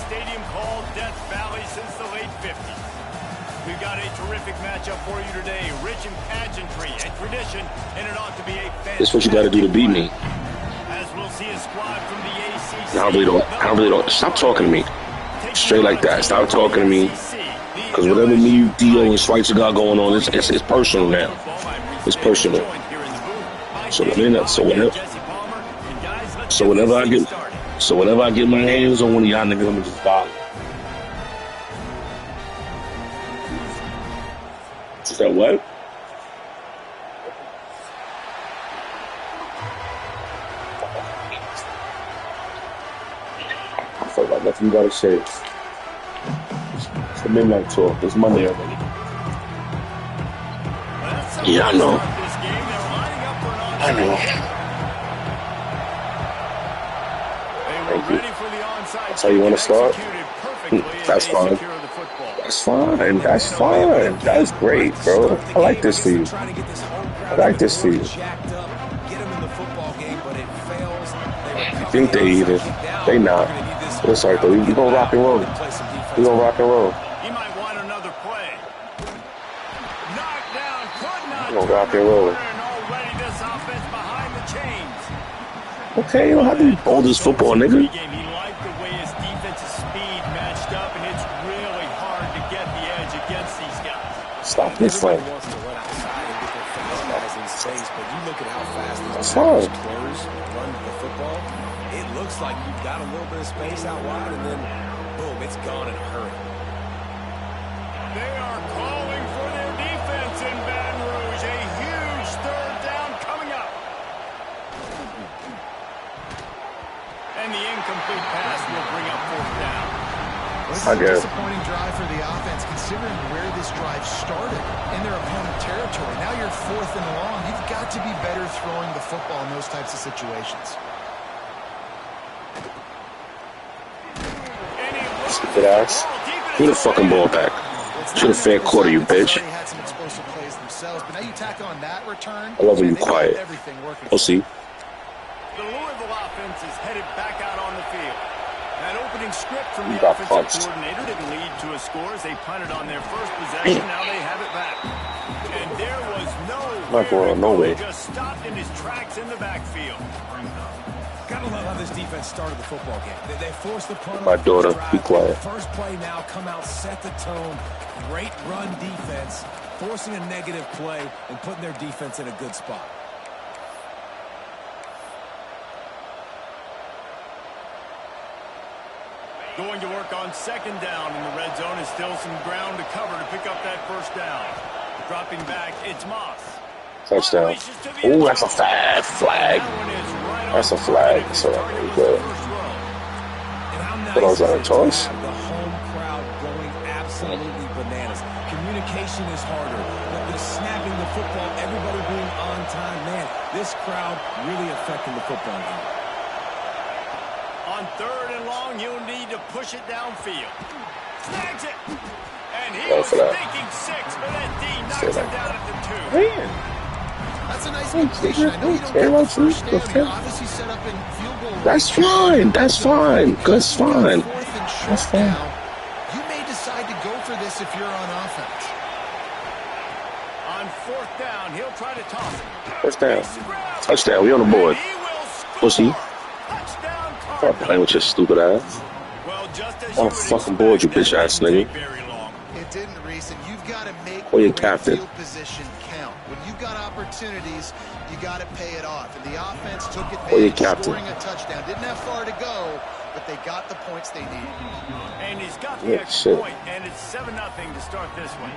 stadium called Death Valley since the late 50s. We've got a terrific matchup for you today, rich in pageantry and tradition, and it ought to be a fantastic. This is what you got to do to beat me. As we'll see a squad from the ACC. I really don't. Stop talking to me. Straight like that. Stop talking to me. Because whatever me, Dio, and Schweitzer got going on, it's personal now. It's personal. So whenever I get my hands on one of y'all niggas, I'm gonna just volley. Is that what? I feel like nothing you gotta say. It's the midnight talk. It's Monday already. Yeah, I know. Thank you. That's how you want to start? That's fine. That's fine. That's fine. That's great, bro. I like this for you. I like this for you. I think they either. They not. It's alright though. We gonna rock and roll. We gonna rock and roll. He might want another play. Knockdown, could not. We gonna rock and roll. Already this offense behind the chains. Okay, you don't have to be bold as football, nigga. He liked the way his defensive speed matched up, and it's really hard to get the edge against these guys. Stop this fight. That's fine. Run the football. It looks like you've got a little bit of space out wide, and then boom, it's gone in a hurry. They are calling for their defense in Baton Rouge. A huge third down coming up. And the incomplete pass will bring up fourth down. This is a disappointing drive for the offense, considering where this drive started in their opponent territory. Now you're fourth and long. You've got to be better throwing the football in those types of situations. Stupid ass. Give the fucking ball back. Should have fair quarter, you bitch. I love when you quiet. We'll see. The Louisville offense is headed back out on the field. That opening script from the offensive coordinator didn't lead to a score as they punted on their first possession. Now they have it back. And there was not going nowhere. Just stopped in his tracks in the backfield. Gotta love how this defense started the football game. They forced the punt. My daughter, be quiet. First play now, come out, set the tone. Great run defense, forcing a negative play and putting their defense in a good spot. Going to work on second down in the red zone is still some ground to cover to pick up that first down. Dropping back, it's Moss. Touchdown. Oh, that's a flag. That's a flag. So really good. But I was on a toss. The home crowd going absolutely bananas. Communication is harder. The snapping the football, everybody being on time. Man, this crowd really affecting the football game. On third and long, you'll need to push it downfield. Snags it. And he was thinking six, but that D knocks it down at the 2. Man. That's a nice completion. I know you don't get the first down. You're obviously set up in field goal. That's fine. That's fine. That's fine. That's fine. You may decide to go for this if you're on offense. On fourth down, he'll try to toss it. First down. Touchdown. We on the board. Pussy. Stop playing with your stupid ass. On a fucking board, you bitch ass nigga. It didn't, Reese, and you've got to make your captain. Field position count. When you've got opportunities, you got to pay it off. And the offense took advantage, scoring a touchdown. Didn't have far to go, but they got the points they needed. And he's got the extra point, and it's 7-0 to start this one.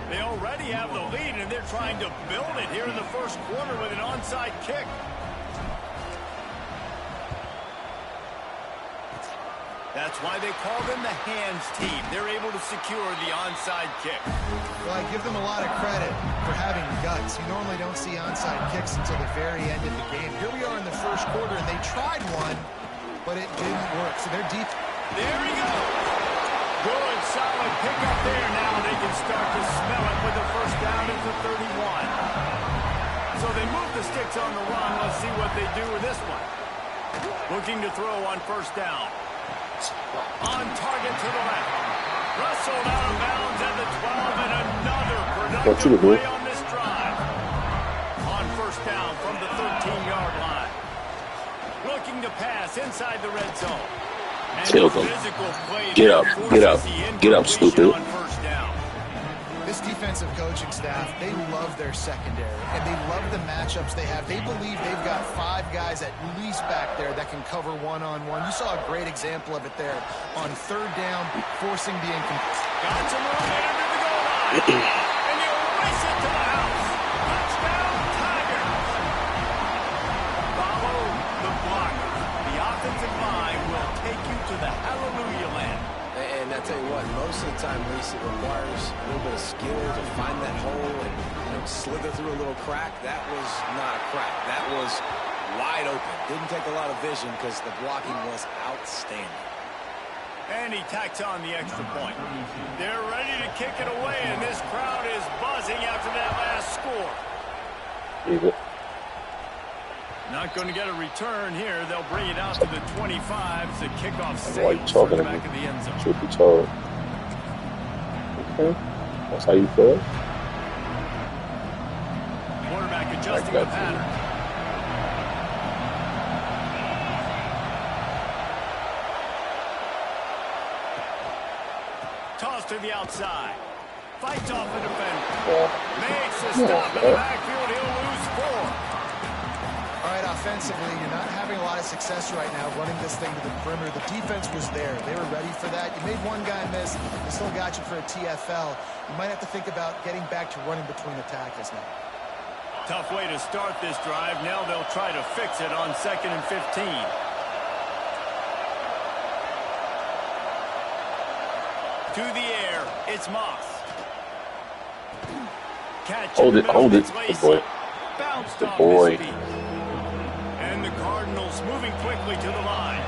They already have the lead, and they're trying to build it here in the first quarter with an onside kick. That's why they call them the hands team. They're able to secure the onside kick. Well, I give them a lot of credit for having guts. You normally don't see onside kicks until the very end of the game. Here we are in the first quarter, and they tried one, but it didn't work. So they're deep. There we go. Good, solid pickup there. Now they can start to smell it with the first down at the 31. So they move the sticks on the run. Let's see what they do with this one. Looking to throw on first down. On target to the left. Rustled out of bounds at the 12, and another productive play on this drive. On first down from the 13-yard line. Looking to pass inside the red zone. Kill them. Get up, get up, get up, stupid. This defensive coaching staff, they love their secondary, and they love the matchups they have. They believe they've got 5 guys at least back there that can cover one-on-one. You saw a great example of it there on third down, forcing the incomplete. Got to move it into the goal line, and you race it to the house. Touchdown, Tigers. Follow the blocker. The offensive line will take you to the hallelujah land. And I tell you what, most of the time, Reese, it requires a little bit of skill to find that hole and slither through a little crack. That was not a crack. That was wide open. Didn't take a lot of vision because the blocking was outstanding. And he tacks on the extra point. They're ready to kick it away, and this crowd is buzzing after that last score. Not going to get a return here. They'll bring it out to the 25 as the kickoff saves from the back of the end zone. Truth be told. Okay. That's how you feel? Quarterback adjusting the pattern. Toss to the outside. Fights off the defender. Makes a stop in the backfield. He'll lose 4. All right, offensively, you're not having a lot of success right now running this thing to the perimeter. The defense was there. They were ready for that. You made one guy miss. They still got you for a TFL. You might have to think about getting back to running between the tackles now. Tough way to start this drive. Now they'll try to fix it on 2nd and 15. To the air, it's Moss. Catch hold it, good boy. Bounced good off boy. his feet. And the Cardinals moving quickly to the line.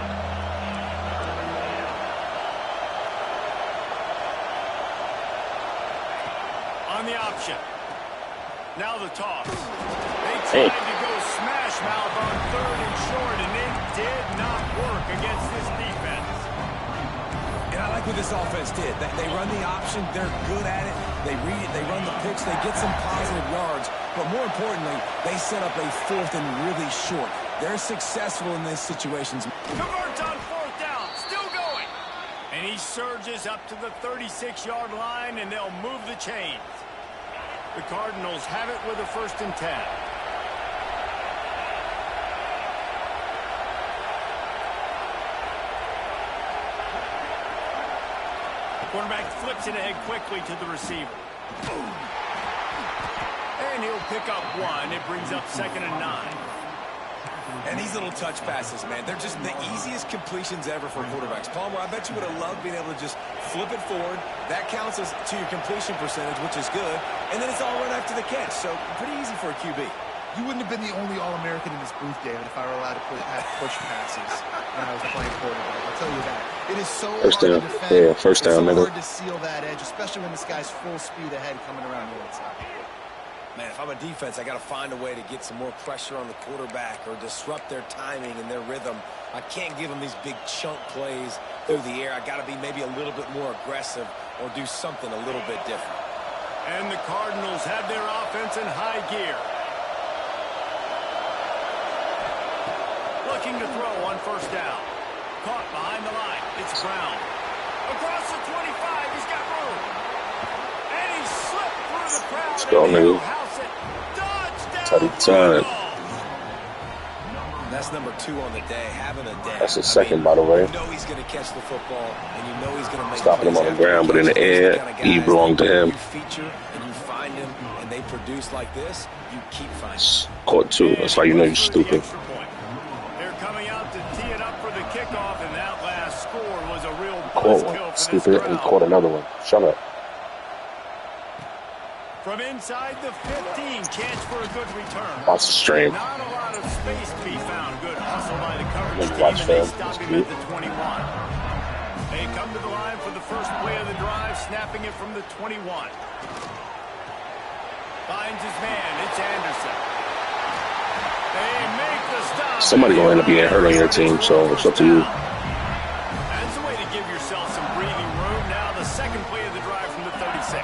On the option. Now the toss. They tried to go smash mouth on 3rd and short, and it did not work against this defense. And I like what this offense did. They run the option. They're good at it. They read it. They run the pitch. They get some positive yards. But more importantly, they set up a 4th and really short. They're successful in these situations. Converts on 4th down. Still going. And he surges up to the 36-yard line, and they'll move the chains. The Cardinals have it with a 1st and 10. Quarterback flips it ahead quickly to the receiver. And he'll pick up 1. It brings up 2nd and 9. And these little touch passes, man, they're just the easiest completions ever for quarterbacks. Palmer, I bet you would have loved being able to just flip it forward. That counts as to your completion percentage, which is good. And then it's all right after the catch. So pretty easy for a QB. You wouldn't have been the only All-American in this booth, David, if I were allowed to push passes when I was playing quarterback. I'll tell you that. It is so hard to defend. Yeah, first down, it's so hard to seal that edge, especially when this guy's full speed ahead coming around the outside. Man, if I'm a defense, I got to find a way to get some more pressure on the quarterback or disrupt their timing and their rhythm. I can't give them these big chunk plays through the air. I got to be maybe a little bit more aggressive or do something a little bit different. And the Cardinals have their offense in high gear. Looking to throw on 1st down. Caught behind the line. It's Brown. Across the 25. He's got room. And he slipped through the crowd. Let's go, nigga. Touchdown. That's number 2 on the day, having a day. That's his 2nd, by the way. You know he's going to catch the football, and you know he's going to make stopping him on the ground, but in the air, he belonged to him. You feature and you find him, and they produce like this, you keep finding. Caught 2. That's why you know you're stupid. They're coming out to tee it up for the kickoff, and that last score was a real buzzkill for stupid, and caught another one. Shut up. From inside the 15, chance for a good return. That's a strain. Not a lot of space to be found. Good hustle by the coverage team, Watch and they film. stop him at the 21. They come to the line for the first play of the drive, snapping it from the 21. Finds his man. It's Anderson. They make the stop. Somebody going to end up getting hurt on your team, so it's up to you. That's the to give yourself some breathing room. Now the second play of the drive from the 36.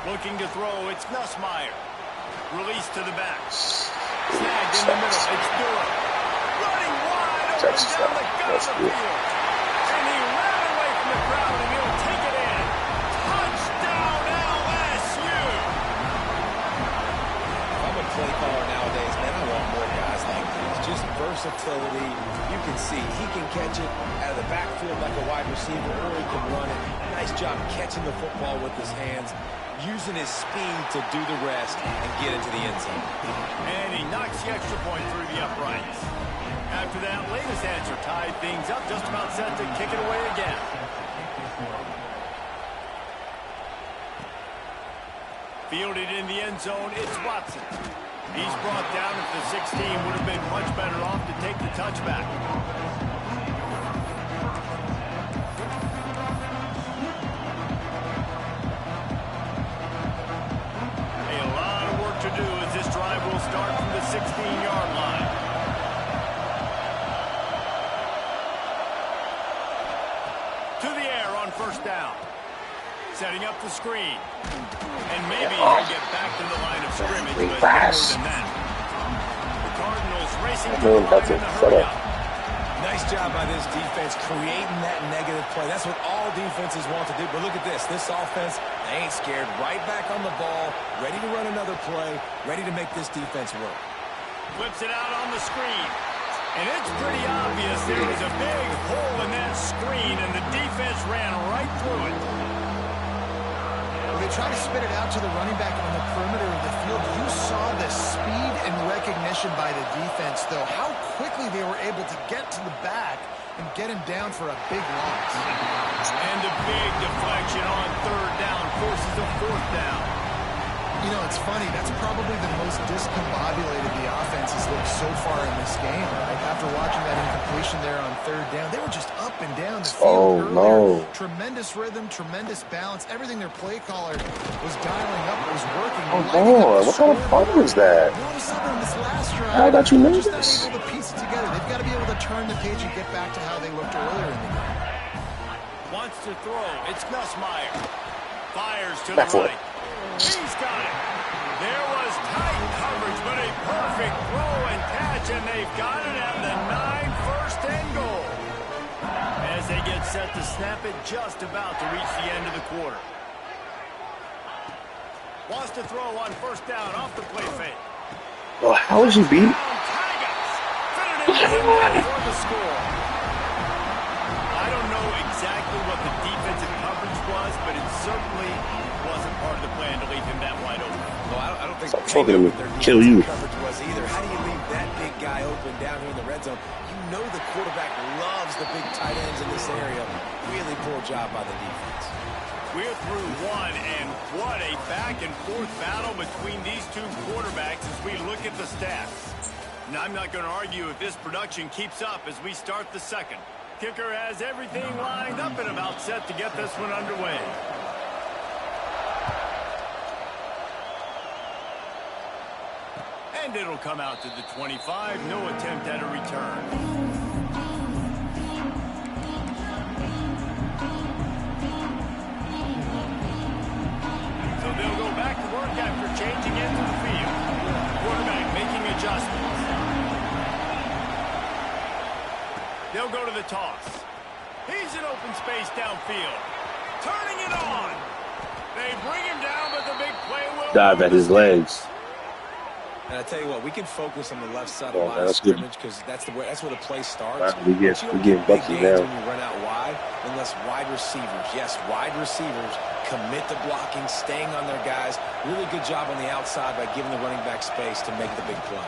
Looking to throw, it's Nussmeier. Release to the back. Snagged in the middle, it's Durham. Running wide open down the gut of the field. And he ran away from the crowd, and he'll take it in. Touchdown, LSU! If I'm a play caller nowadays, man, I want more guys like this. Just versatility. You can see he can catch it out of the backfield like a wide receiver, or he can run it. Nice job catching the football with his hands, using his speed to do the rest and get into the end zone. And he knocks the extra point through the uprights. After that latest answer tied things up, just about set to kick it away again. Fielded in the end zone, it's Watson. He's brought down at the 16, would have been much better off to take the touchback. A lot of work to do as this drive will start from the 16-yard line. To the air on first down. Setting up the screen. And maybe he'll get back to the line of scrimmage, but more than that. The Cardinals racing to the line in the hurry-up. Nice job by this defense creating that negative play. That's what all defenses want to do. But look at this. This offense, they ain't scared. Right back on the ball, ready to run another play, ready to make this defense work. Flips it out on the screen. And it's pretty obvious there was a big hole in that screen, and the defense ran right through it. They try to spit it out to the running back on the perimeter of the field. You saw the speed and recognition by the defense, though. How quickly they were able to get to the back and get him down for a big loss. And a big deflection on third down forces a fourth down. You know, it's funny. That's probably the most discombobulated the offense has looked so far in this game, right? After watching that incompletion there on third down, they were just up and down the field earlier. Tremendous rhythm, tremendous balance. Everything their play caller was dialing up was working. Oh, boy. What kind of fun was that? All of a sudden, this last drive, How that you know just this? able to piece it together. They've got to be able to turn the page and get back to how they looked earlier in the game. Wants to throw. It's Nussmeier. Fires to the right. He's got it. There was tight coverage, but a perfect throw and catch, and they've got it at the 9, first and goal. As they get set to snap it, just about to reach the end of the quarter. Wants to throw on first down off the play fake. Well, how is he beat? For the score. I don't know exactly what the defensive coverage was, but it certainly wasn't part of the plan to leave him that wide open. No, I don't think Stop talking to me. Kill you. Coverage was either. How do you leave that big guy open down here in the red zone? You know the quarterback loves the big tight ends in this area. Really poor job by the defense. We're through one, and what a back-and-forth battle between these two quarterbacks as we look at the stats. Now, I'm not going to argue if this production keeps up as we start the second. Kicker has everything lined up and about set to get this one underway. And it'll come out to the 25. No attempt at a return. So they'll go back to work after changing into the field. Quarterback making adjustments. They'll go to the toss. He's in open space downfield. Turning it on. They bring him down, but the big play will Dive at his legs. And I tell you what, we can focus on the left side of the line of scrimmage because that's where the play starts. We get Bucky now. When you run out wide, unless wide receivers, yes, wide receivers commit to blocking, staying on their guys. Really good job on the outside by giving the running back space to make the big play.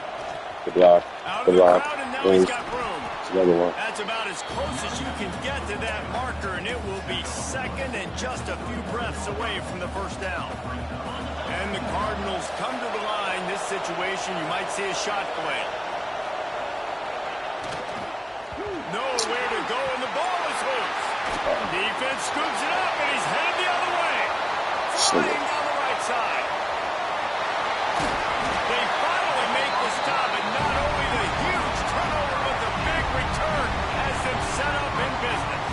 Good block. Good block. He's got room. Another one. That's about as close as you can get to that marker, and it will be second and just a few breaths away from the first down. And the Cardinals come to the line. This situation, you might see a shot play. Nowhere to go, and the ball is loose. Defense scoops it up, and he's headed the other way. Flying down the right side. They finally make the stop, and not only the huge turnover, but the big return has them set up in business.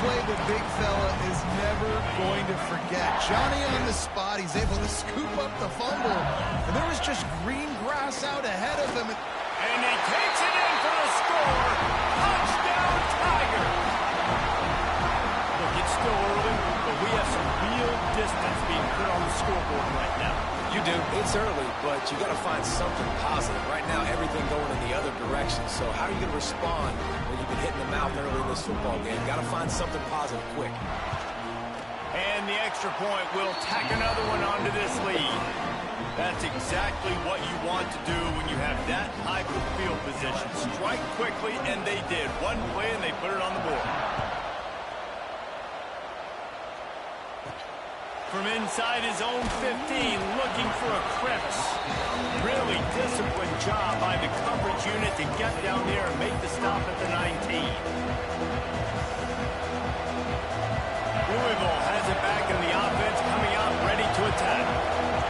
play the big fella is never going to forget. Johnny on the spot. He's able to scoop up the fumble. And there was just green grass out ahead of him. And he takes it in for the score. Touchdown, Tiger. Look, it's still early, but we have some real distance being put on the scoreboard right now. You do. It's early, but you got to find something positive. Right now, everything going in the other direction. So how are you going to respond when you've been hitting the mouth early in this football game? Got to find something positive quick. And the extra point will tack another one onto this lead. That's exactly what you want to do when you have that type of field position. Strike quickly, and they did. One play, and they put it on the board. From inside his own 15, looking for a crevice. Really disciplined job by the coverage unit to get down there and make the stop at the 19. Louisville has it back in the offense, coming out ready to attack.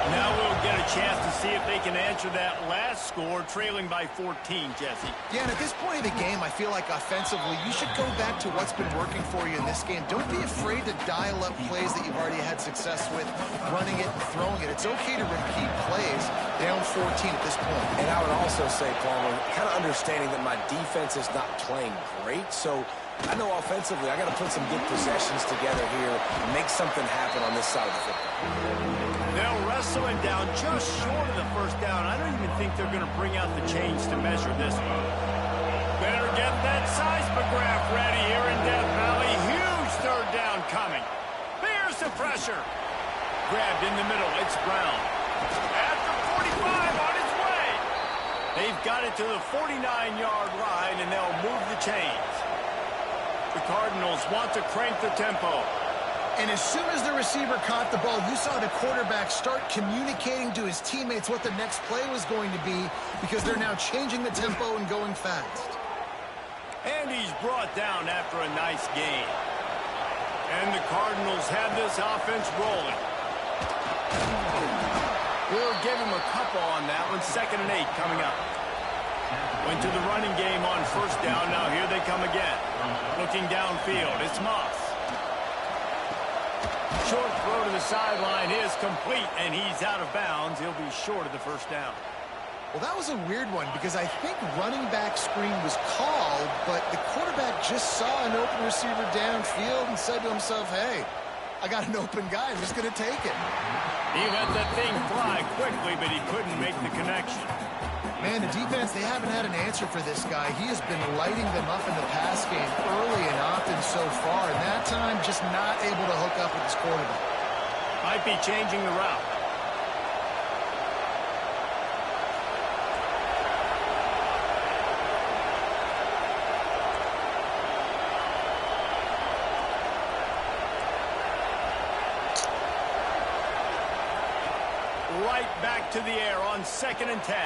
Now we'll get a chance to see if they can answer that last score, trailing by 14, Jesse. Yeah, and at this point of the game, I feel like offensively, you should go back to what's been working for you in this game. Don't be afraid to dial up plays that you've already had success with, running it and throwing it. It's okay to repeat plays down 14 at this point. And I would also say, Palmer, kind of understanding that my defense is not playing great, so I know offensively I got to put some good possessions together here and make something happen on this side of the football. They'll wrestle him down just short of the first down. I don't even think they're going to bring out the chains to measure this one. Better get that seismograph ready here in Death Valley. Huge third down coming. There's the pressure. Grabbed in the middle. It's Brown. At the 45 on its way. They've got it to the 49-yard line, and they'll move the chains. The Cardinals want to crank the tempo. And as soon as the receiver caught the ball, you saw the quarterback start communicating to his teammates what the next play was going to be, because they're now changing the tempo and going fast. And he's brought down after a nice gain. And the Cardinals have this offense rolling. We'll give him a couple on that one. 2nd and 8 coming up. Went to the running game on first down. Now here they come again. Looking downfield. It's Moss. Short throw to the sideline is complete, and he's out of bounds. He'll be short of the first down. Well, that was a weird one, because I think running back screen was called, but the quarterback just saw an open receiver downfield and said to himself, hey, I got an open guy. I'm just going to take it. He let that thing fly quickly, but he couldn't make the connection. Man, the defense, they haven't had an answer for this guy. He has been lighting them up in the pass game early and often so far, and that time just not able to hook up with his quarterback. Might be changing the route. Right back to the air on 2nd and 10.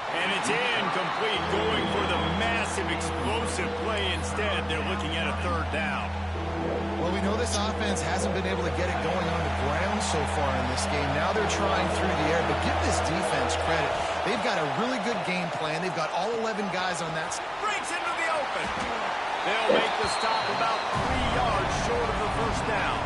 And it's incomplete, going for the massive, explosive play instead. They're looking at a 3rd down. Well, we know this offense hasn't been able to get it going on the ground so far in this game. Now they're trying through the air, but give this defense credit. They've got a really good game plan. They've got all 11 guys on that. Breaks into the open. They'll make the stop about 3 yards short of the first down.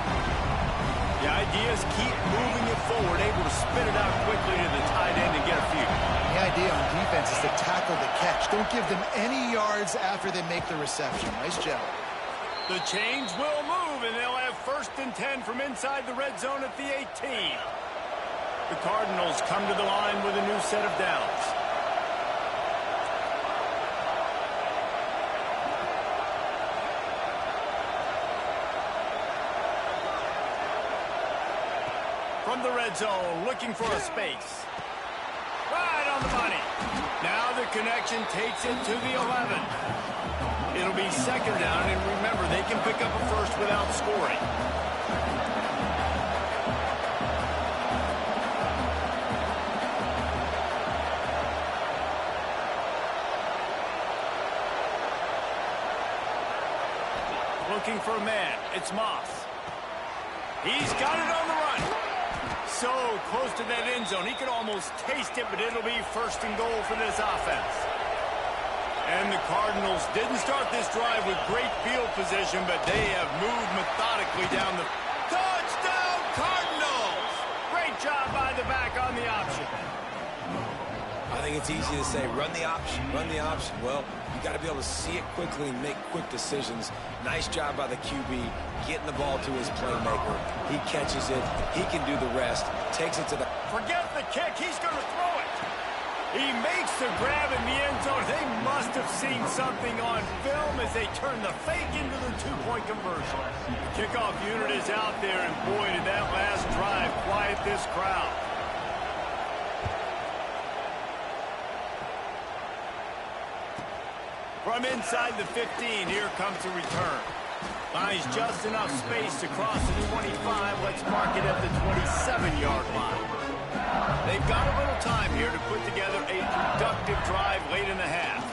The idea is keep moving it forward, able to spin it out quickly to the tight end and get a few. The idea on defense is to tackle the catch. Don't give them any yards after they make the reception. Nice job. The chains will move, and they'll have 1st and 10 from inside the red zone at the 18. The Cardinals come to the line with a new set of downs. From the red zone, looking for a space. Right on the money. Now the connection takes it to the 11. It'll be 2nd down, and remember, they can pick up a first without scoring. Looking for a man. It's Moss. He's got it on the run. So close to that end zone. He could almost taste it, but it'll be 1st and goal for this offense. And the Cardinals didn't start this drive with great field position, but they have moved methodically down the... Touchdown, Cardinals! Great job by the back on the option. I think it's easy to say, run the option, run the option. Well, you got to be able to see it quickly and make quick decisions. Nice job by the QB, getting the ball to his playmaker. He catches it. He can do the rest. Takes it to the... Forget the kick. He's going to throw it. He makes the grab in the end zone. They must have seen something on film as they turn the fake into the two-point conversion. The kickoff unit is out there, and boy, did that last drive quiet this crowd. From inside the 15, here comes the return. Finds just enough space to cross the 25. Let's mark it at the 27-yard line. They've got a little time here to put together a productive drive late in the half.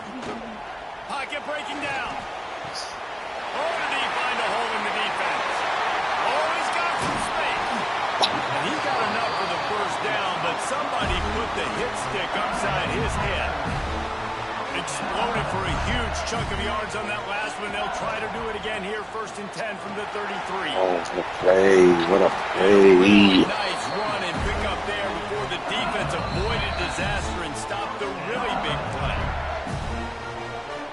Pocket breaking down. Oh, did he find a hole in the defense? Oh, he's got some space. And he got enough for the first down, but somebody put the hit stick upside his head. Exploded for a huge chunk of yards on that last one. They'll try to do it again here, 1st and 10 from the 33. Oh, what a play. What a play. Nice run and pick up there before the defense avoided disaster and stopped the really big play.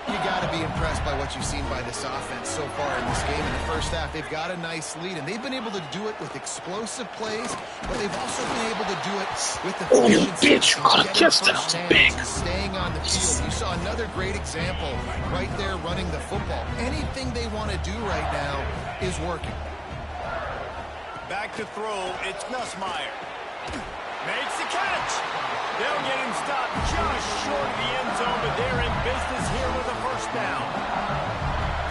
You got to be impressed by what you've seen by this offense so far in this game. In the first half, they've got a nice lead, and they've been able to do it with explosive plays, but they've also been able to do it with the bitch, you gotta catch that. That was big. Staying on the field. You saw another great example right there running the football. Anything they want to do right now is working. Back to throw, it's Nussmeier. Makes the catch. They'll get him stopped just short of the end zone, but they're in business here with a first down.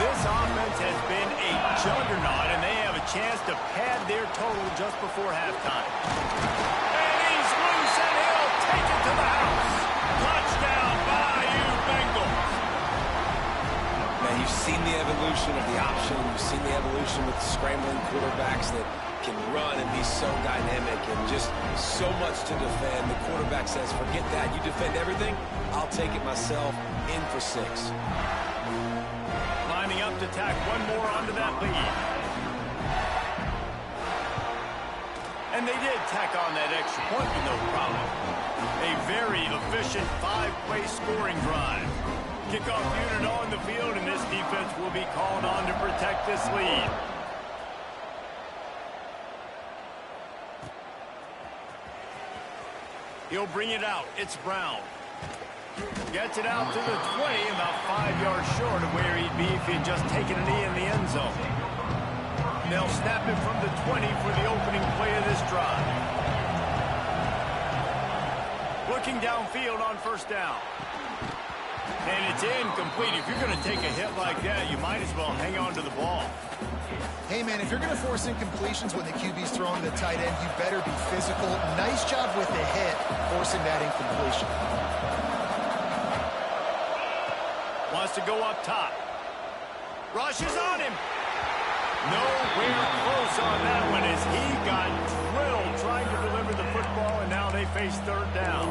This offense has been a juggernaut, and they have a chance to pad their total just before halftime. And he's loose, and he'll take it to the house. Touchdown, Bayou Bengals. Now, you've seen the evolution of the option. You've seen the evolution with the scrambling quarterbacks that can run and be so dynamic and just so much to defend. The quarterback says, forget that. You defend everything, I'll take it myself. In for 6. Lining up to tack one more onto that lead. And they did tack on that extra point with no problem. A very efficient 5-play scoring drive. Kickoff unit on the field, and this defense will be called on to protect this lead. He'll bring it out. It's Brown. Gets it out to the 20, about 5 yards short of where he'd be if he'd just taken a knee in the end zone. They'll snap it from the 20 for the opening play of this drive. Looking downfield on first down. And it's incomplete. If you're going to take a hit like that, you might as well hang on to the ball. Hey, man, if you're going to force incompletions when the QB's throwing the tight end, you better be physical. Nice job with the hit, forcing that incompletion. Wants to go up top. Rushes on him. Nowhere close on that one as he got drilled trying to deliver the football, and now they face 3rd down.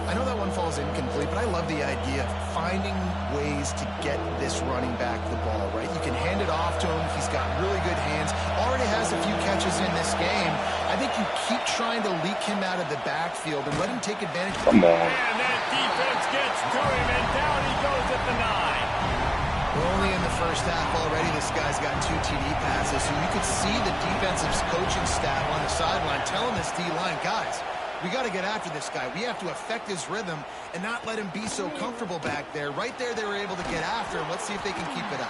I know that one falls incomplete, but I love the idea of finding ways to get this running back the ball, right? You can hand it off to him. He's got really good hands. Already has a few catches in this game. I think you keep trying to leak him out of the backfield and let him take advantage. Come on. And that defense gets to him, and down he goes at the 9. We're only in the first half already. This guy's got 2 TD passes, so you could see the defensive coaching staff on the sideline telling this D-line, guys, we got to get after this guy. We have to affect his rhythm and not let him be so comfortable back there. Right there, they were able to get after him. Let's see if they can keep it up.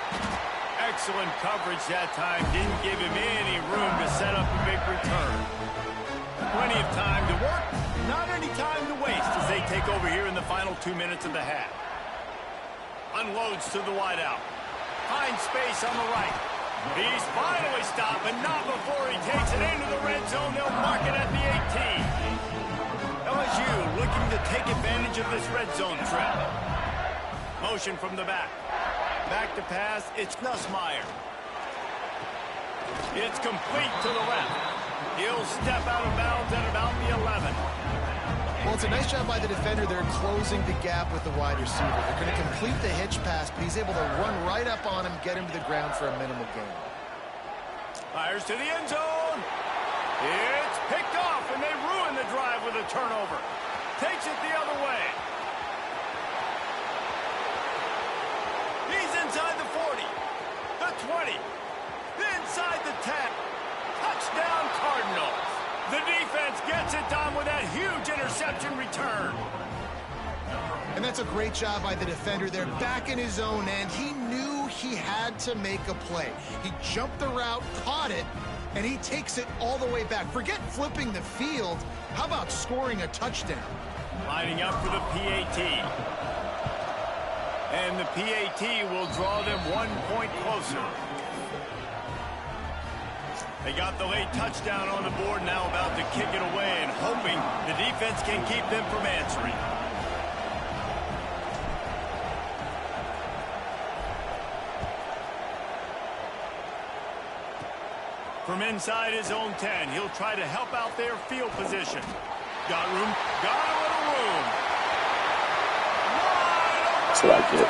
Excellent coverage that time. Didn't give him any room to set up a big return. Plenty of time to work. Not any time to waste as they take over here in the final 2 minutes of the half. Unloads to the wideout. Finds space on the right. He's finally stopped, but not before he takes it into the red zone. They'll mark it at the 18. LSU looking to take advantage of this red zone trap. Motion from the back. Back to pass. It's Nussmeier. It's complete to the left. He'll step out of bounds at about the 11. Well, it's a nice job by the defender. They're closing the gap with the wide receiver. They're going to complete the hitch pass, but he's able to run right up on him, get him to the ground for a minimal gain. Fires to the end zone. It's picked off, and they ruin the drive with a turnover. Takes it the other way. He's inside the 40, the 20, inside the 10. Touchdown, Cardinals. The defense gets it done with that huge interception return. And that's a great job by the defender there, back in his own end. He knew he had to make a play. He jumped the route, caught it, and he takes it all the way back. Forget flipping the field. How about scoring a touchdown? Lining up for the PAT. And the PAT will draw them 1 point closer. They got the late touchdown on the board, now about to kick it away and hoping the defense can keep them from answering. From inside his own 10, he'll try to help out their field position. Got room, got a little room. That's what I get.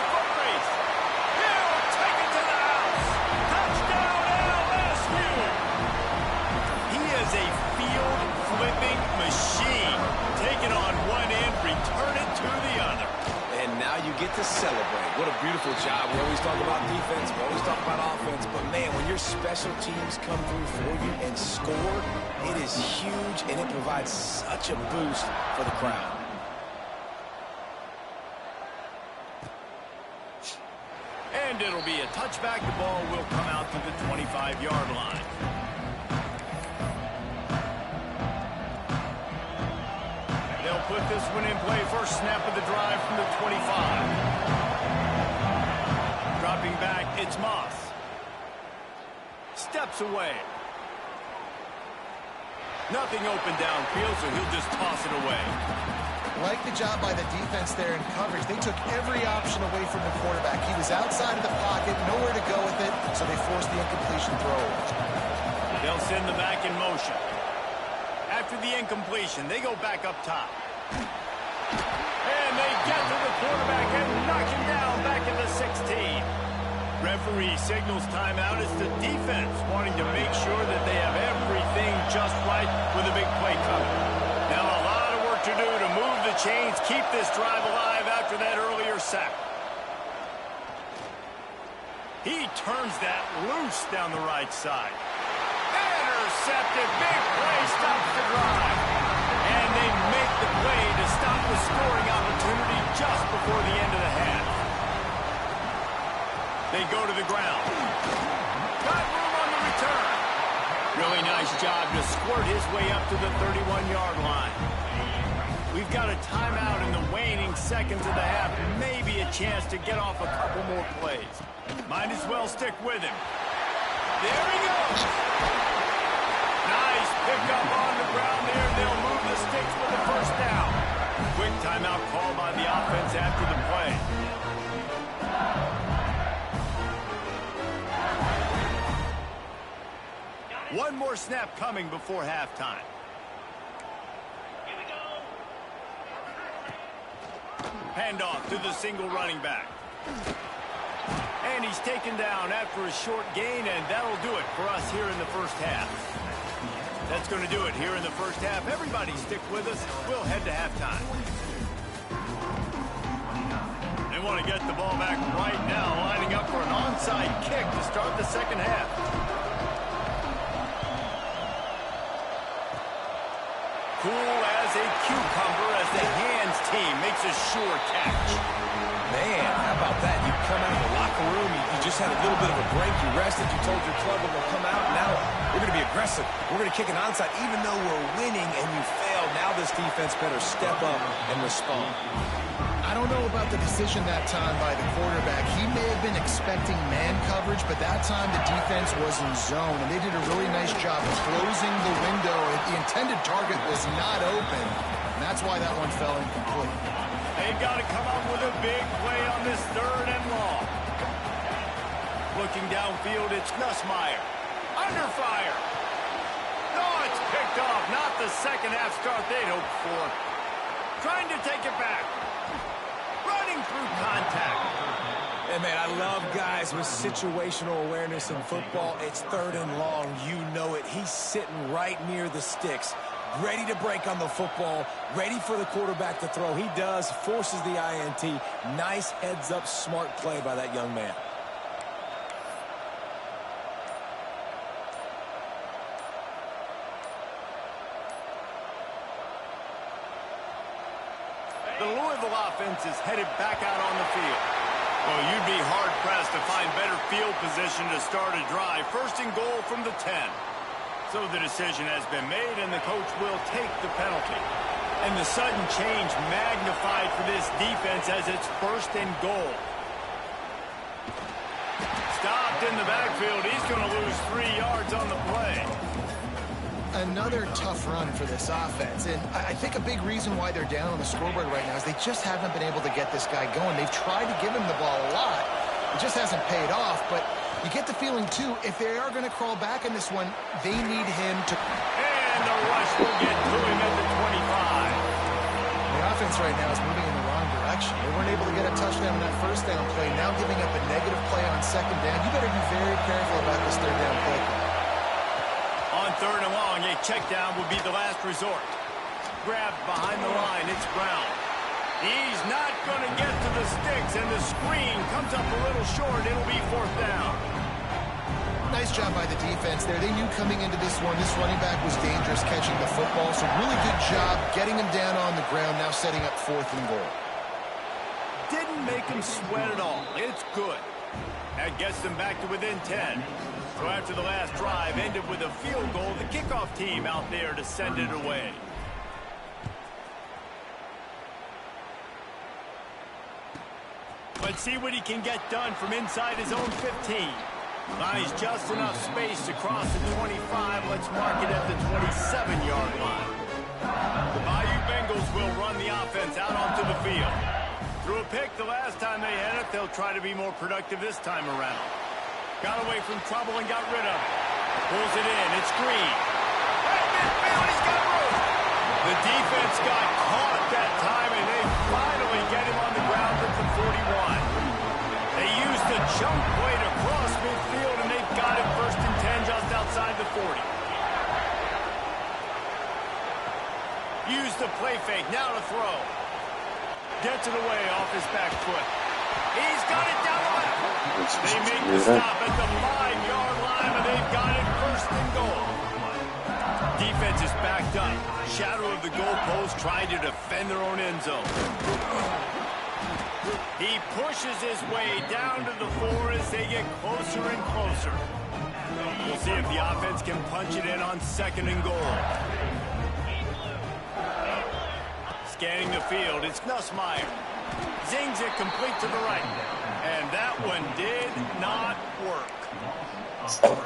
Machine. Take it on one end, return it to the other. And now you get to celebrate. What a beautiful job. We always talk about defense, we always talk about offense, but man, when your special teams come through for you and score, it is huge, and it provides such a boost for the crowd. And it'll be a touchback. The ball will come out to the 25-yard line. Put this one in play. First snap of the drive from the 25. Dropping back, it's Moss. Steps away. Nothing open downfield, so he'll just toss it away. Like the job by the defense there in coverage. They took every option away from the quarterback. He was outside of the pocket, nowhere to go with it, so they forced the incompletion throw. They'll send the back in motion. After the incompletion, they go back up top. And they get to the quarterback and knock him down back at the 16. Referee signals timeout. It's the defense wanting to make sure that they have everything just right with a big play coming. Now a lot of work to do to move the chains, keep this drive alive after that earlier sack. He turns that loose down the right side. Intercepted. Big play stops the drive. And they make the play to stop the scoring opportunity just before the end of the half. They go to the ground. Got room on the return. Really nice job to squirt his way up to the 31-yard line. We've got a timeout in the waning seconds of the half. Maybe a chance to get off a couple more plays. Might as well stick with him. There he goes. Nice pickup on the ground there. They'll move the sticks with the first down. Quick timeout call by the offense after the play. One more snap coming before halftime. Handoff to the single running back. And he's taken down after a short gain, and that'll do it for us here in the first half. That's going to do it here in the first half. Everybody stick with us. We'll head to halftime. They want to get the ball back right now, lining up for an onside kick to start the second half. Cool as a cucumber as the hands team makes a sure catch. Man, how about that? You come out of the locker room, you just had a little bit of a break, you rested, you told your club we're going to come out, now we're going to be aggressive. We're going to kick an onside, even though we're winning and you failed. Now this defense better step up and respond. I don't know about the decision that time by the quarterback. He may have been expecting man coverage, but that time the defense was in zone, and they did a really nice job closing the window. The intended target was not open, and that's why that one fell incomplete. They've got to come up with a big play on this third and long. Looking downfield, it's Nussmeier. Under fire. No, it's picked off. Not the second half start they'd hoped for. Trying to take it back. Running through contact. And, man, I love guys with situational awareness in football. It's 3rd and long. You know it. He's sitting right near the sticks, ready to break on the football, ready for the quarterback to throw. He does, forces the INT. Nice heads-up, smart play by that young man. The Louisville offense is headed back out on the field. Well, you'd be hard-pressed to find better field position to start a drive. 1st and goal from the 10. So the decision has been made, and the coach will take the penalty. And the sudden change magnified for this defense as it's 1st and goal. Stopped in the backfield. He's going to lose 3 yards on the play. Another tough run for this offense, and I think a big reason why they're down on the scoreboard right now is they just haven't been able to get this guy going. They've tried to give him the ball a lot. It just hasn't paid off, but you get the feeling, too, if they are going to crawl back in this one, they need him to... And the rush will get to him at the 25. The offense right now is moving in the wrong direction. They weren't able to get a touchdown on that 1st down play, now giving up a negative play on 2nd down. You better be very careful about this 3rd down play. On 3rd and long, a check down will be the last resort. Grabbed behind the line, it's Brown. He's not going to get to the sticks, and the screen comes up a little short. It'll be 4th down. Nice job by the defense there. They knew coming into this one, this running back was dangerous catching the football, so really good job getting him down on the ground, now setting up 4th and goal. Didn't make him sweat at all. It's good. That gets them back to within 10. So after the last drive ended with a field goal, the kickoff team out there to send it away. Let's see what he can get done from inside his own 15. Buys just enough space to cross the 25. Let's mark it at the 27-yard line. The Bayou Bengals will run the offense out onto the field. Threw a pick the last time they had it. They'll try to be more productive this time around. Got away from trouble and got rid of it. Pulls it in. It's Green. Right midfield. He's got room. The defense got caught that time, and they finally get him on the ground at the 41. They used the jump play to cross midfield, and they've got it 1st and 10 just outside the 40. Use the play fake. Now to throw. Gets it away off his back foot. He's got it down the left. They make the stop at the 5-yard line, and they've got it 1st and goal. Defense is backed up. Shadow of the goalpost trying to defend their own end zone. He pushes his way down to the 4 as they get closer and closer. We'll see if the offense can punch it in on 2nd and goal. Scanning the field, it's Nussmeier. Zings it complete to the right. And that one did not work.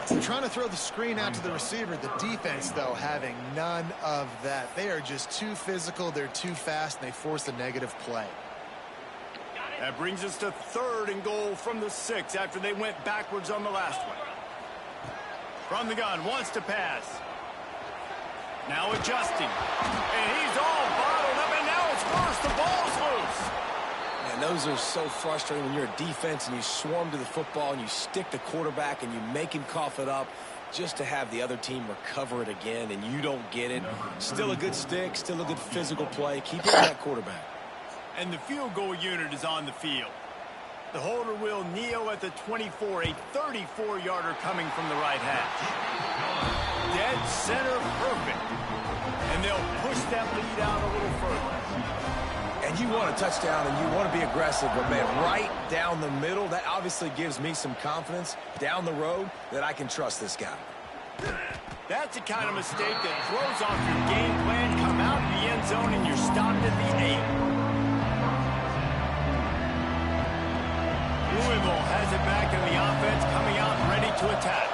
They're trying to throw the screen out to the receiver. The defense, though, having none of that. They are just too physical, they're too fast, and they force a negative play. That brings us to 3rd and goal from the 6 after they went backwards on the last one. From the gun, wants to pass. Now adjusting. And he's all bottled up, and now it's first. The ball's loose. Man, those are so frustrating when you're a defense and you swarm to the football and you stick the quarterback and you make him cough it up just to have the other team recover it again, and you don't get it. Still a good stick, still a good physical play. Keep it on that quarterback. And the field goal unit is on the field. The holder will kneel at the 24, a 34-yarder coming from the right hash. Dead center perfect. And they'll push that lead out a little further. And you want a touchdown and you want to be aggressive, but man, right down the middle, that obviously gives me some confidence down the road that I can trust this guy. That's the kind of mistake that throws off your game plan. Come out in the end zone and you're stopped at the 8. Louisville has it back in the offense, coming out ready to attack.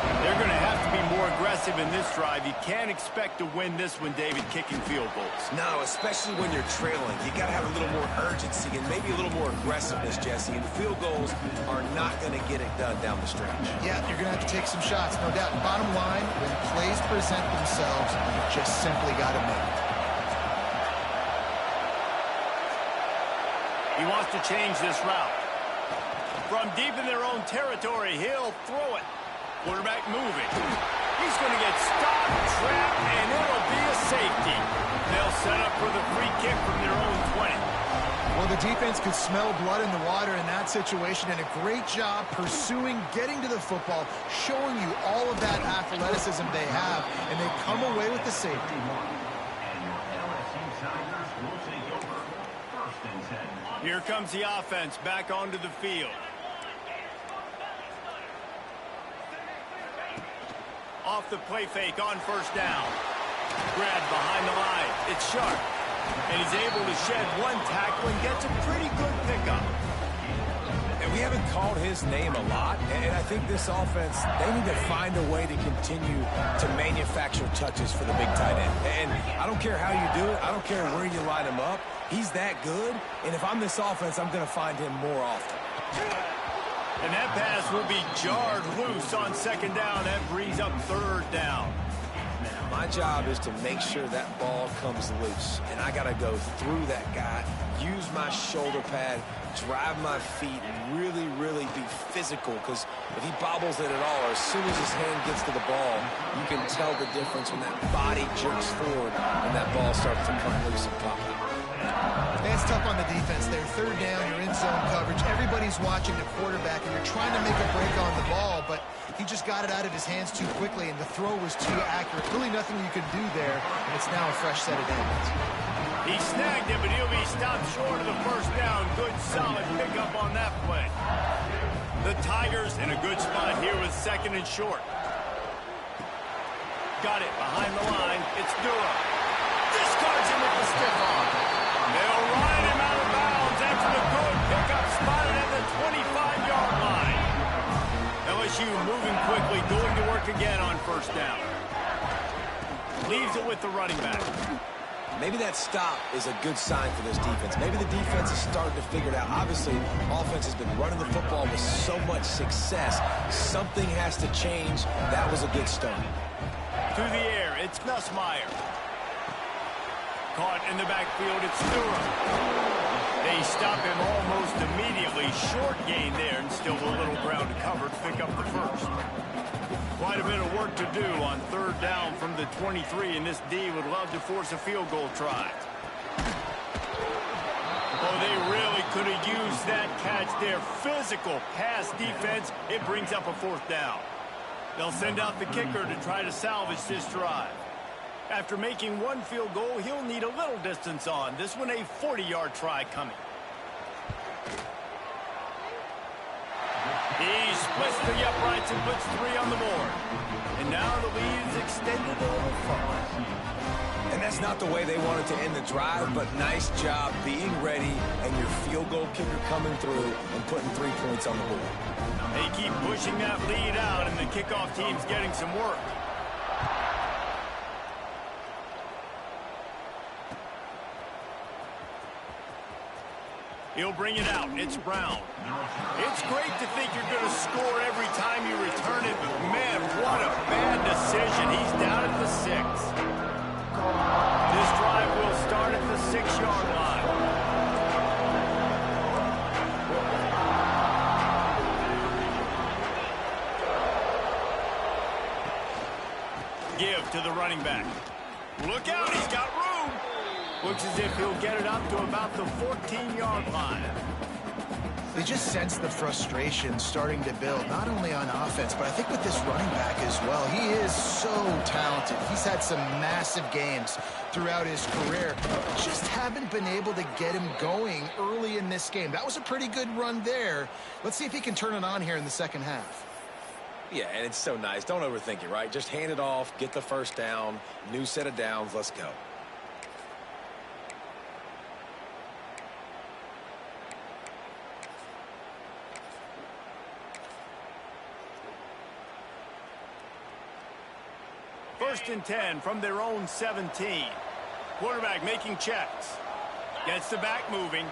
They're going to have to be more aggressive in this drive. You can't expect to win this one, David, kicking field goals. No, especially when you're trailing. You got to have a little more urgency and maybe a little more aggressiveness, Jesse. And field goals are not going to get it done down the stretch. Yeah, you're going to have to take some shots, no doubt. Bottom line, when plays present themselves, you just simply got to make it. He wants to change this route. From deep in their own territory, he'll throw it. Quarterback moving. He's going to get stopped, trapped, and it'll be a safety. They'll set up for the free kick from their own 20. Well, the defense could smell blood in the water in that situation, and a great job pursuing, getting to the football, showing you all of that athleticism they have, and they come away with the safety. Here comes the offense back onto the field. Off the play fake on first down. Grab behind the line. It's Sharp. And he's able to shed one tackle and gets a pretty good pickup. And we haven't called his name a lot, and I think this offense, they need to find a way to continue to manufacture touches for the big tight end. And I don't care how you do it. I don't care where you line him up. He's that good, and if I'm this offense, I'm going to find him more often. And that pass will be jarred loose on second down. That brings up third down. My job is to make sure that ball comes loose, and I got to go through that guy, use my shoulder pad, drive my feet, and really, really be physical, because if he bobbles it at all, or as soon as his hand gets to the ball, you can tell the difference when that body jerks forward and that ball starts to come loose and pop out. That's tough on the defense there. Third down, you're in zone coverage. Everybody's watching the quarterback, and you're trying to make a break on the ball, but he just got it out of his hands too quickly, and the throw was too accurate. Really nothing you could do there, and it's now a fresh set of downs. He snagged it, but he'll be stopped short of the first down. Good, solid pickup on that play. The Tigers in a good spot here with second and short. Got it behind the line. It's Dura. Discards him with the stiff arm. They'll ride him out of bounds after the good pickup spotted at the 25-yard line. LSU moving quickly, going to work again on first down. Leaves it with the running back. Maybe that stop is a good sign for this defense. Maybe the defense is starting to figure it out. Obviously, offense has been running the football with so much success. Something has to change. That was a good start. Through the air, it's Nussmeier. Caught in the backfield, it's Durham. They stop him almost immediately. Short gain there, and still a little ground to cover to pick up the first. Quite a bit of work to do on third down from the 23, and this D would love to force a field goal try. Oh, they really could have used that catch there. Physical pass defense. It brings up a fourth down. They'll send out the kicker to try to salvage this drive. After making one field goal, he'll need a little distance on. This one a 40-yard try coming. He splits the uprights and puts 3 on the board. And now the lead is extended a little further. And that's not the way they wanted to end the drive, but nice job being ready and your field goal kicker coming through and putting 3 points on the board. They keep pushing that lead out, and the kickoff team's getting some work. He'll bring it out. It's Brown. It's great to think you're going to score every time you return it, but man, what a bad decision. He's down at the 6. This drive will start at the 6-yard line. Give to the running back. Look out, he's got room. Looks as if he'll get it up to about the 14-yard line. They just sense the frustration starting to build, not only on offense, but I think with this running back as well. He is so talented. He's had some massive games throughout his career. Just haven't been able to get him going early in this game. That was a pretty good run there. Let's see if he can turn it on here in the second half. Yeah, and it's so nice. Don't overthink it, right? Just hand it off, get the first down, new set of downs, let's go. First and 10 from their own 17. Quarterback making checks. Gets the back moving.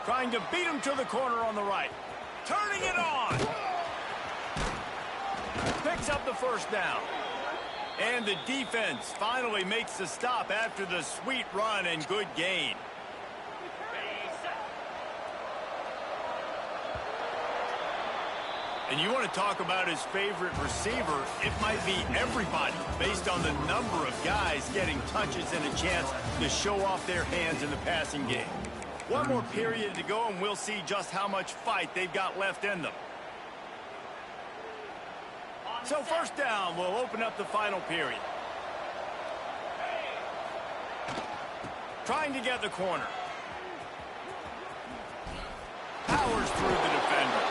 Trying to beat him to the corner on the right. Turning it on. Picks up the first down. And the defense finally makes the stop after the sweet run and good gain. And you want to talk about his favorite receiver, it might be everybody based on the number of guys getting touches and a chance to show off their hands in the passing game. One more period to go, and we'll see just how much fight they've got left in them. So first down, we'll open up the final period. Trying to get the corner. Powers through the defender.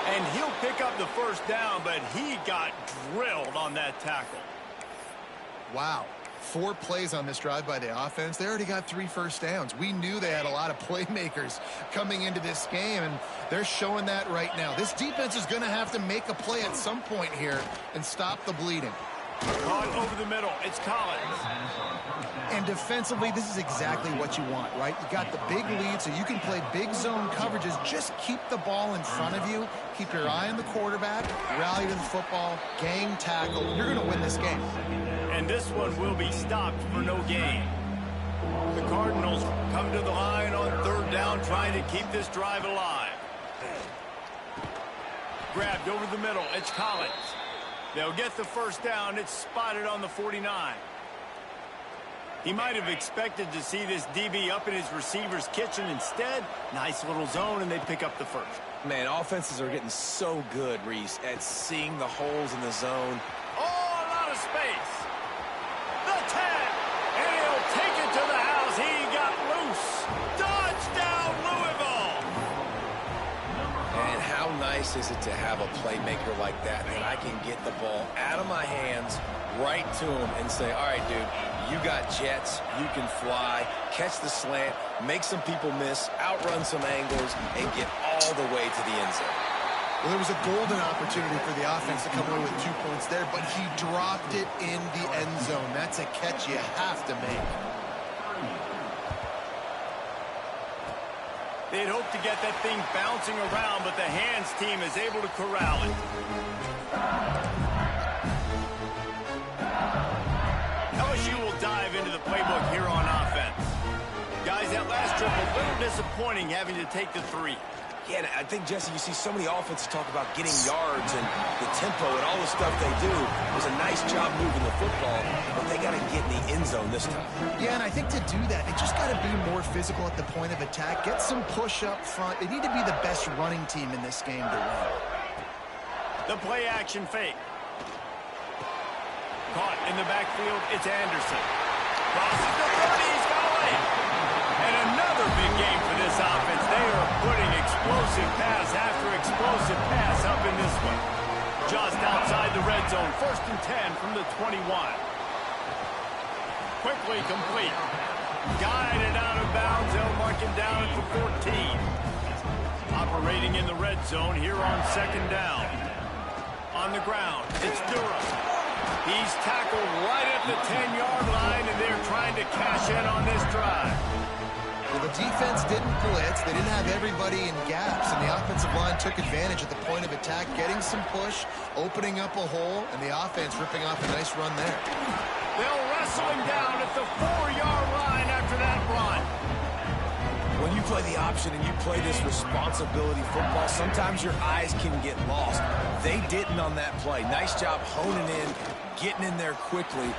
And he'll pick up the first down, but he got drilled on that tackle. Wow. 4 plays on this drive by the offense. They already got 3 first downs. We knew they had a lot of playmakers coming into this game, and they're showing that right now. This defense is going to have to make a play at some point here and stop the bleeding. Caught over the middle. It's Collins. And defensively, this is exactly what you want, right? You got the big lead, so you can play big zone coverages. Just keep the ball in front of you. Keep your eye on the quarterback. Rally to the football. Gang tackle. You're going to win this game. And this one will be stopped for no gain. The Cardinals come to the line on third down, trying to keep this drive alive. Grabbed over the middle. It's Collins. They'll get the first down. It's spotted on the 49. He might have expected to see this DB up in his receiver's kitchen. Instead, nice little zone, and they pick up the first. Man, offenses are getting so good, Reese, at seeing the holes in the zone. Oh, a lot of space. The 10, and he'll take it to the house. He got loose. Touchdown, Louisville. And how nice is it to have a playmaker like that I can get the ball out of my hands right to him and say, all right, dude, you got jets, you can fly, catch the slant, make some people miss, outrun some angles, and get all the way to the end zone. Well, there was a golden opportunity for the offense to come away with 2 points there, but he dropped it in the end zone. That's a catch you have to make. They'd hoped to get that thing bouncing around, but the hands team is able to corral it. LSU will dive into the playbook here on offense. Guys, that last trip a little disappointing having to take the 3. Yeah, I think, Jesse, you see so many offenses talk about getting yards and the tempo and all the stuff they do. It was a nice job moving the football, but they got to get in the end zone this time. Yeah, and I think to do that, they just got to be more physical at the point of attack. Get some push up front. They need to be the best running team in this game to win. The play action fake. Caught in the backfield, it's Anderson. Crosses the 30, he's got away. And another big game for this offense. They are putting explosive pass after explosive pass up in this one. Just outside the red zone, 1st and 10 from the 21. Quickly complete. Guided out of bounds, they'll mark him down at the 14. Operating in the red zone here on 2nd down. On the ground, it's Durham. He's tackled right at the 10-yard line, and they're trying to cash in on this drive. Well, the defense didn't blitz. They didn't have everybody in gaps, and the offensive line took advantage at the point of attack, getting some push, opening up a hole, and the offense ripping off a nice run there. They'll wrestle him down at the 4-yard line after that run. When you play the option and you play this responsibility football, sometimes your eyes can get lost. They didn't on that play. Nice job honing in, getting in there quickly.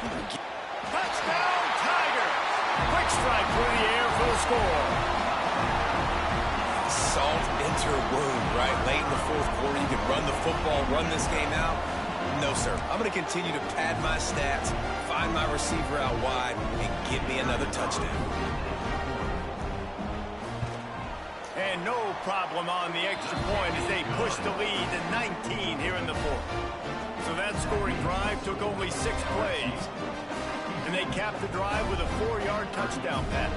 Touchdown, Tigers! Quick strike through the air for the score. Salt into a wound, right? Late in the 4th quarter, you can run the football, run this game out. No, sir. I'm going to continue to pad my stats, find my receiver out wide, and get me another touchdown. And no problem on the extra point as they push the lead to 19 here in the 4th. So that scoring drive took only 6 plays. And they capped the drive with a 4-yard touchdown pass.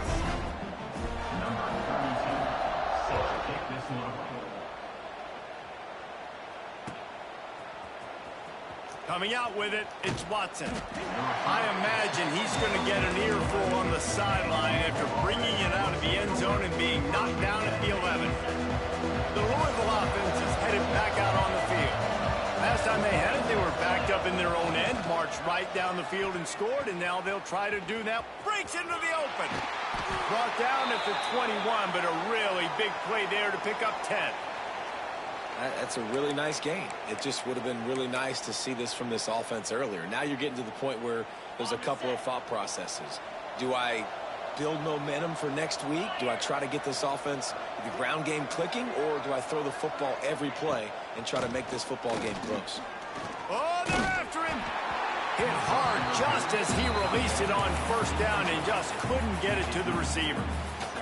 Coming out with it, it's Watson. I imagine he's going to get an earful on the sideline after bringing it out of the end zone and being knocked down at the 11. The Louisville offense is headed back out on the field. Last time they had it, they were backed up in their own end, marched right down the field and scored, and now they'll try to do that. Breaks into the open. Brought down at the 21, but a really big play there to pick up 10. That's a really nice game. It just would have been really nice to see this from this offense earlier. Now you're getting to the point where there's a couple of thought processes. Do I build momentum for next week? Do I try to get this offense, the ground game clicking, or do I throw the football every play and try to make this football game close? Oh, they're after him. Hit hard just as he released it on first down and just couldn't get it to the receiver.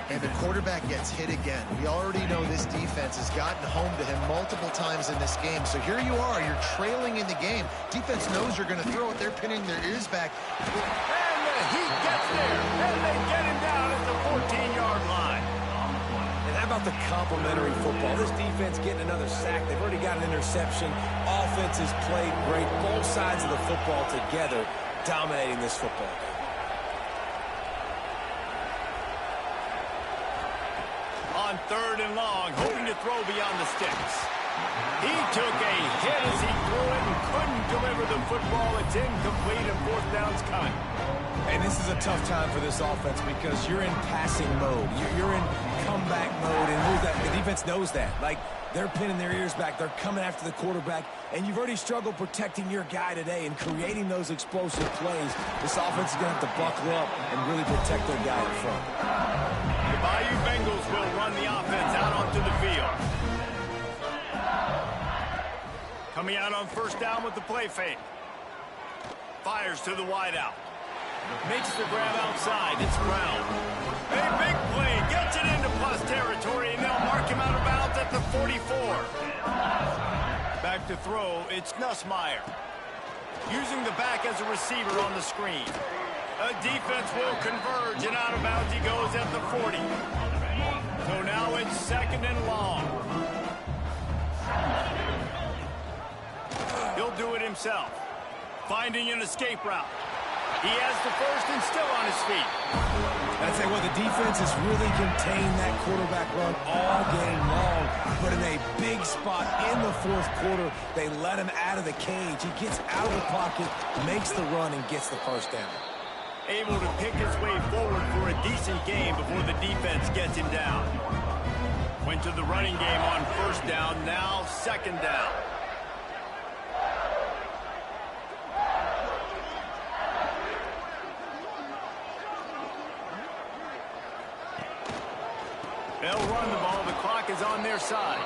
And the quarterback gets hit again. We already know this defense has gotten home to him multiple times in this game. So here you are, you're trailing in the game. Defense knows you're going to throw it. They're pinning their ears back. And the Heat gets there, and they get him down at the 14-yard line. And how about the complimentary football? This defense getting another sack. They've already got an interception. Offense has played great. Both sides of the football together dominating this football game. On 3rd and long, hoping to throw beyond the sticks. He took a hit as he threw it and couldn't deliver the football. It's incomplete and 4th down's coming. And this is a tough time for this offense because you're in passing mode. You're in comeback mode, and the defense knows that. Like, they're pinning their ears back. They're coming after the quarterback, and you've already struggled protecting your guy today and creating those explosive plays. This offense is going to have to buckle up and really protect their guy in front. The Bayou Bengals will run the offense out onto the field. Coming out on 1st down with the play fake. Fires to the wideout. Makes the grab outside. It's Brown. A big play. Gets it into plus territory, and they'll mark him out of bounds at the 44. Back to throw. It's Nussmeier. Using the back as a receiver on the screen. A defense will converge, and out of bounds he goes at the 40. So now it's 2nd and long. He'll do it himself. Finding an escape route. He has the first and still on his feet. I tell you what, the defense has really contained that quarterback run all game long. But in a big spot in the 4th quarter, they let him out of the cage. He gets out of the pocket, makes the run, and gets the 1st down. Able to pick his way forward for a decent game before the defense gets him down. Went to the running game on 1st down, now 2nd down. They'll run the ball. The clock is on their side.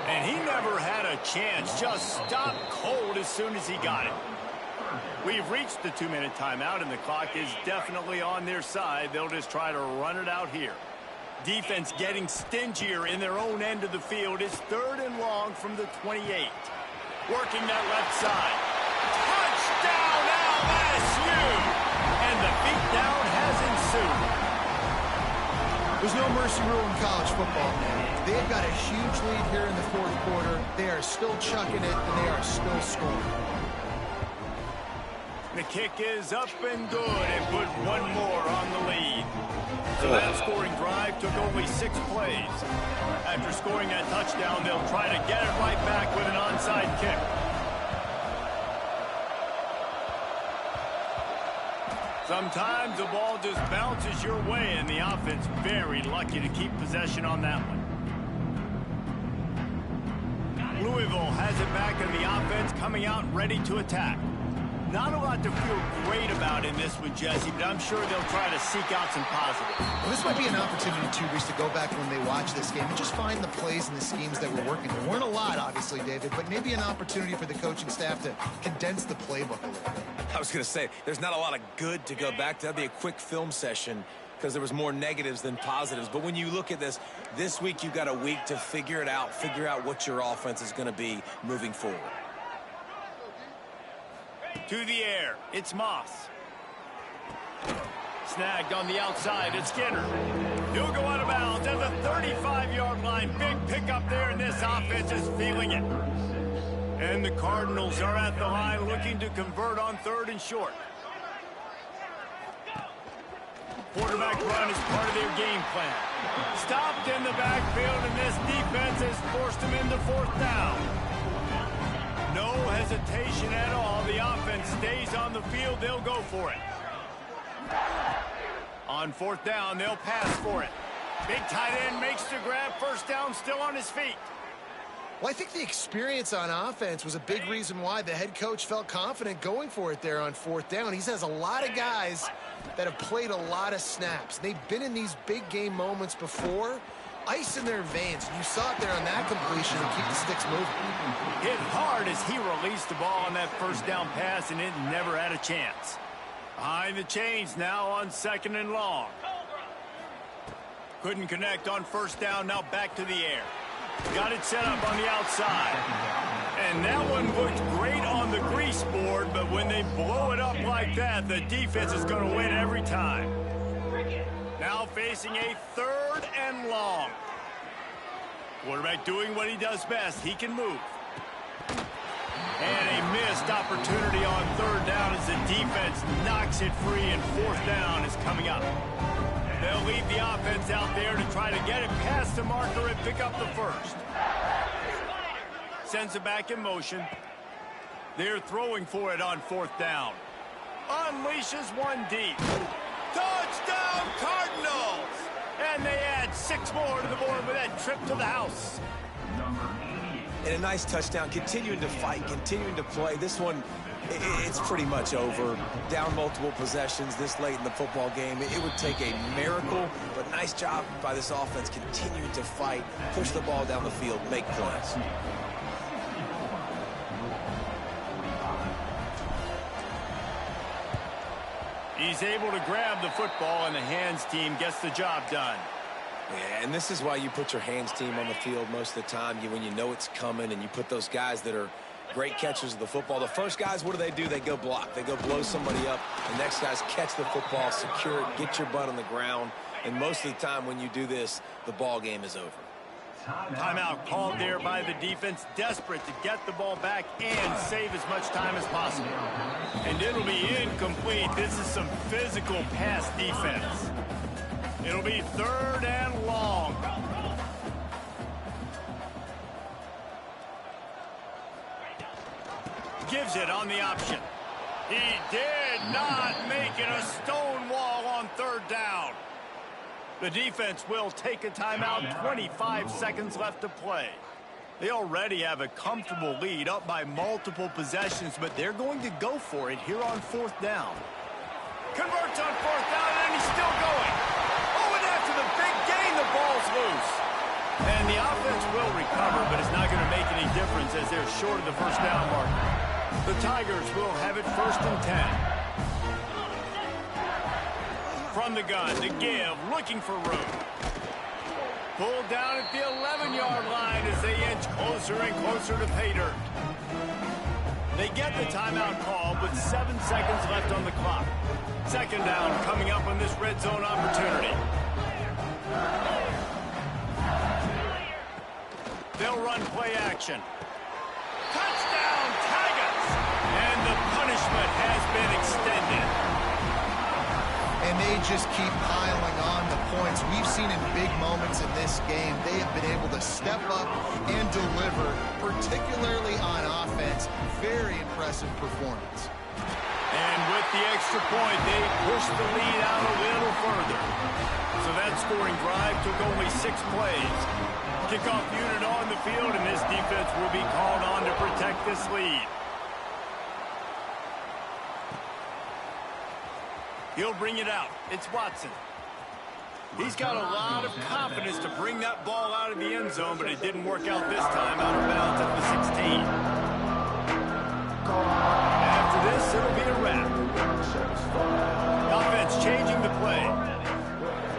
And he never had a chance. Just stopped cold as soon as he got it. We've reached the 2-minute timeout, and the clock is definitely on their side. They'll just try to run it out here. Defense getting stingier in their own end of the field. It's 3rd and long from the 28. Working that left side. Touchdown, LSU! And the beatdown has ensued. There's no mercy rule in college football, man. They've got a huge lead here in the 4th quarter. They are still chucking it, and they are still scoring. The kick is up and good and put one more on the lead. So that scoring drive took only 6 plays. After scoring that touchdown, they'll try to get it right back with an onside kick. Sometimes the ball just bounces your way, and the offense very lucky to keep possession on that one. Louisville has it back, and the offense coming out ready to attack. Not a lot to feel great about in this one, Jesse, but I'm sure they'll try to seek out some positives. Well, this might be an opportunity, too, Reese, to go back when they watch this game and just find the plays and the schemes that were working. There weren't a lot, obviously, David, but maybe an opportunity for the coaching staff to condense the playbook a little bit. I was going to say, there's not a lot of good to go back to. That'd be a quick film session because there was more negatives than positives. But when you look at this week you've got a week to figure it out, figure out what your offense is going to be moving forward. To the air, it's Moss. Snagged on the outside, it's Skinner. He'll go out of bounds at the 35-yard line. Big pickup there, and this offense is feeling it. And the Cardinals are at the line looking to convert on 3rd and short. Quarterback run is part of their game plan. Stopped in the backfield, and this defense has forced him into 4th down. No hesitation at all. The offense stays on the field. They'll go for it. On 4th down, they'll pass for it. Big tight end makes the grab. 1st down, still on his feet. Well, I think the experience on offense was a big reason why the head coach felt confident going for it there on 4th down. He has a lot of guys that have played a lot of snaps. They've been in these big game moments before. Ice in their veins. You saw it there on that completion and keep the sticks moving. Hit hard as he released the ball on that 1st down pass, and it never had a chance. Behind the chains now on 2nd and long. Couldn't connect on 1st down, now back to the air. Got it set up on the outside. And that one looked great on the grease board, but when they blow it up like that, the defense is going to win every time. Now facing a 3rd and long. Quarterback doing what he does best. He can move. And a missed opportunity on 3rd down as the defense knocks it free, and 4th down is coming up. They'll leave the offense out there to try to get it past the marker and pick up the 1st. Sends it back in motion. They're throwing for it on 4th down. Unleashes one deep. Touchdown Cardinals! And they add 6 more to the board with that trip to the house. And a nice touchdown, continuing to fight, continuing to play. This one, it's pretty much over. Down multiple possessions this late in the football game. It would take a miracle, but nice job by this offense continuing to fight, push the ball down the field, make plays. He's able to grab the football, and the hands team gets the job done. Yeah, and this is why you put your hands team on the field most of the time, when you know it's coming, and you put those guys that are great catchers of the football. The first guys, what do? They go block. They go blow somebody up. The next guys catch the football, secure it, get your butt on the ground. And most of the time when you do this, the ball game is over. Timeout called there by the defense, desperate to get the ball back and save as much time as possible. And it'll be incomplete. This is some physical pass defense. It'll be 3rd and long. Gives it on the option. He did not make it a stone wall on 3rd down. The defense will take a timeout, 25 seconds left to play. They already have a comfortable lead, up by multiple possessions, but they're going to go for it here on 4th down. Converts on 4th down, and he's still going. Oh, and after the big gain, the ball's loose. And the offense will recover, but it's not going to make any difference as they're short of the 1st down marker. The Tigers will have it 1st and 10. From the gun to give, looking for room. Pulled down at the 11-yard line as they inch closer and closer to pay dirt. They get the timeout called with 7 seconds left on the clock. 2nd down coming up on this red zone opportunity. They'll run play action. Touchdown, Tigers! And the punishment has been extended. And they just keep piling on the points. We've seen in big moments in this game, they have been able to step up and deliver, particularly on offense. Very impressive performance. And with the extra point, they pushed the lead out a little further. So that scoring drive took only 6 plays. Kickoff unit on the field, and this defense will be called on to protect this lead. He'll bring it out. It's Watson. He's got a lot of confidence to bring that ball out of the end zone, but it didn't work out this time, out of bounds at the 16. After this, it'll be a wrap. Offense changing the play.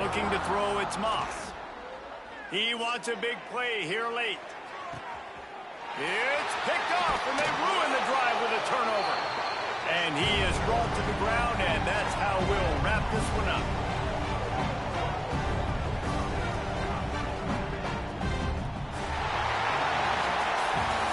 Looking to throw, it's Moss. He wants a big play here late. It's picked off, and they ruin the drive with a turnover. And he is brought to the ground, and that's how we'll wrap this one up.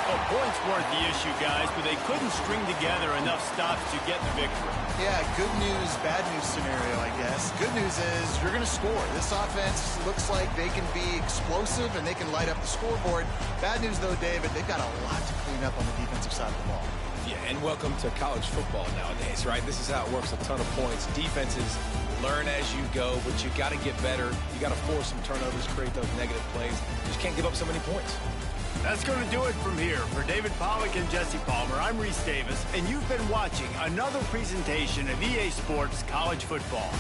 Well, points weren't the issue, guys, but they couldn't string together enough stops to get the victory. Yeah, good news, bad news scenario, I guess. Good news is you're going to score. This offense looks like they can be explosive and they can light up the scoreboard. Bad news, though, David, they've got a lot to clean up on the defensive side of the ball. Yeah, and welcome to college football nowadays, right? This is how it works, a ton of points. Defenses learn as you go, but you got to get better. You got to force some turnovers, create those negative plays. You just can't give up so many points. That's going to do it from here. For David Pollack and Jesse Palmer, I'm Reese Davis, and you've been watching another presentation of EA Sports College Football.